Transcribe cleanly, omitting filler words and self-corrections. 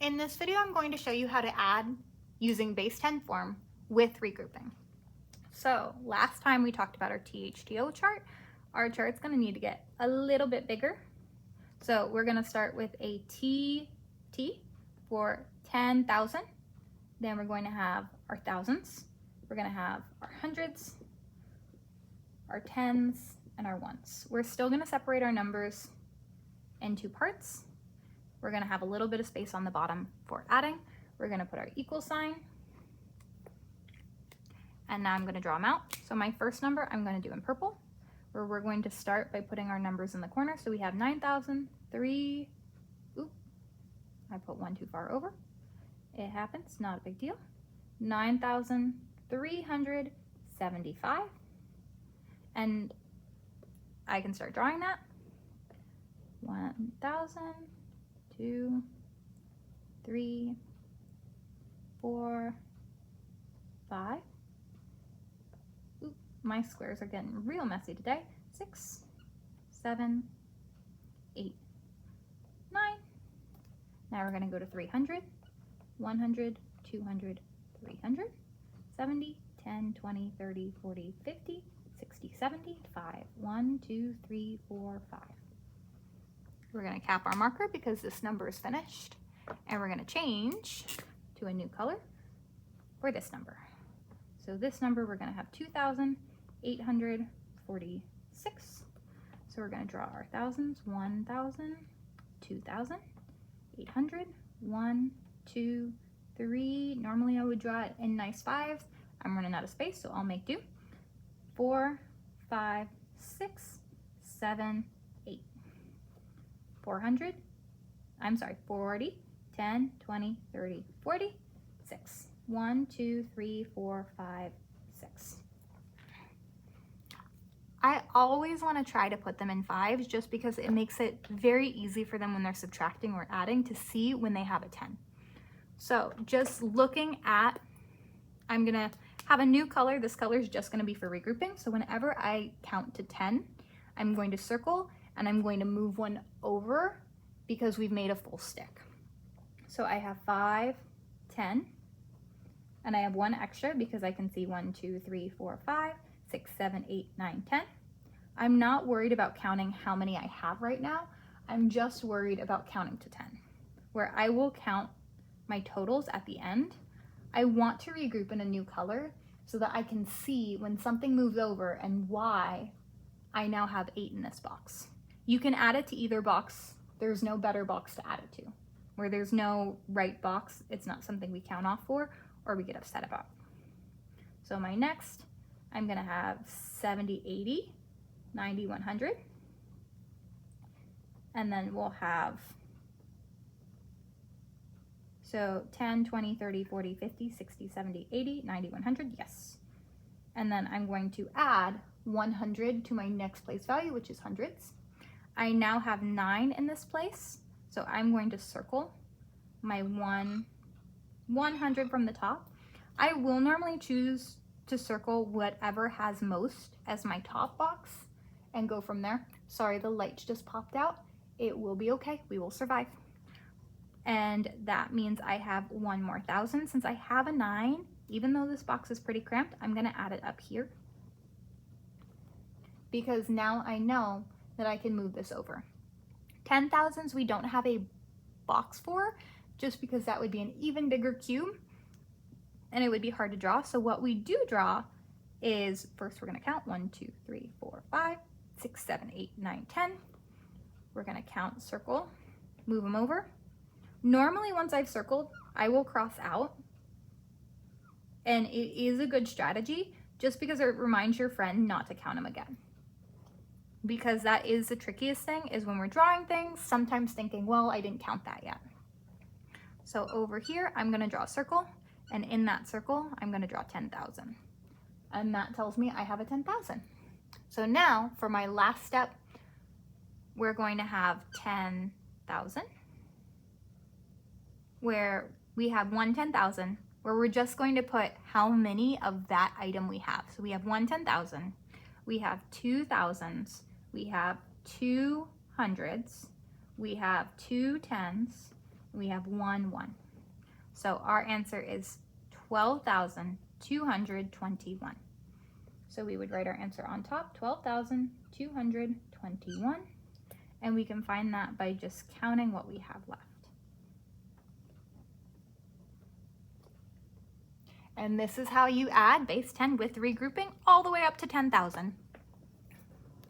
In this video, I'm going to show you how to add using base 10 form with regrouping. So last time we talked about our THTO chart. Our chart's going to need to get a little bit bigger. So we're going to start with a TT for 10,000. Then we're going to have our thousands. We're going to have our hundreds, our tens, and our ones. We're still going to separate our numbers into parts. We're going to have a little bit of space on the bottom for adding. We're going to put our equal sign. And now I'm going to draw them out. So my first number I'm going to do in purple, where we're going to start by putting our numbers in the corner. So we have 9,003. Oop, I put one too far over. It happens, not a big deal. 9,375. And I can start drawing that. 1,000. 2, 3, 4, 5. Oop, my squares are getting real messy today. 6, 7, 8, 9. Now we're going to go to 300, 100, 200, 300, 70, 10, 20, 30, 40, 50, 60, 70, 5. 1, 2, 3, 4, 5. We're going to cap our marker because this number is finished, and we're going to change to a new color for this number. So this number, we're going to have 2,846. So we're going to draw our thousands. 1,000, 2,000, 800, 1, 2, 3. Normally I would draw it in nice fives. I'm running out of space, so I'll make do. 4, 5, 6, 7, 8. 400, I'm sorry, 40, 10, 20, 30, 40, 6. 1, 2, 3, 4, 5, 6. I always want to try to put them in fives just because it makes it very easy for them when they're subtracting or adding to see when they have a 10. So just looking at, I'm going to have a new color. This color is just going to be for regrouping. So whenever I count to 10, I'm going to circle and I'm going to move one over because we've made a full stick. So I have 5, 10, and I have one extra because I can see 1, 2, 3, 4, 5, 6, 7, 8, 9, 10. I'm not worried about counting how many I have right now. I'm just worried about counting to 10, where I will count my totals at the end. I want to regroup in a new color so that I can see when something moves over and why I now have 8 in this box. You can add it to either box. There's no better box to add it to. Where there's no right box, it's not something we count off for or we get upset about. So my next, I'm gonna have 70, 80, 90, 100. And then we'll have, so 10, 20, 30, 40, 50, 60, 70, 80, 90, 100, yes. And then I'm going to add 100 to my next place value, which is hundreds. I now have 9 in this place, so I'm going to circle my 100 from the top. I will normally choose to circle whatever has most as my top box and go from there. Sorry, the lights just popped out. It will be okay, we will survive. And that means I have one more 1,000. Since I have a 9, even though this box is pretty cramped, I'm gonna add it up here because now I know that I can move this over. 10,000s we don't have a box for just because that would be an even bigger cube and it would be hard to draw. So what we do draw is first we're going to count 1, 2, 3, 4, 5, 6, 7, 8, 9, 10. We're going to count, circle, move them over. Normally once I've circled, I will cross out, and it is a good strategy just because it reminds your friend not to count them again. Because that is the trickiest thing, is when we're drawing things, sometimes thinking, well, I didn't count that yet. So over here, I'm gonna draw a circle, and in that circle, I'm gonna draw 10,000. And that tells me I have a 10,000. So now, for my last step, we're going to have 10,000, where we have one 10,000, where we're just going to put how many of that item we have. So we have one 10,000, we have 2,000s, we have 2 hundreds, we have 2 tens, We have 1, 1. So our answer is 12,221. So we would write our answer on top, 12,221. And we can find that by just counting what we have left. And this is how you add base 10 with regrouping all the way up to 10,000.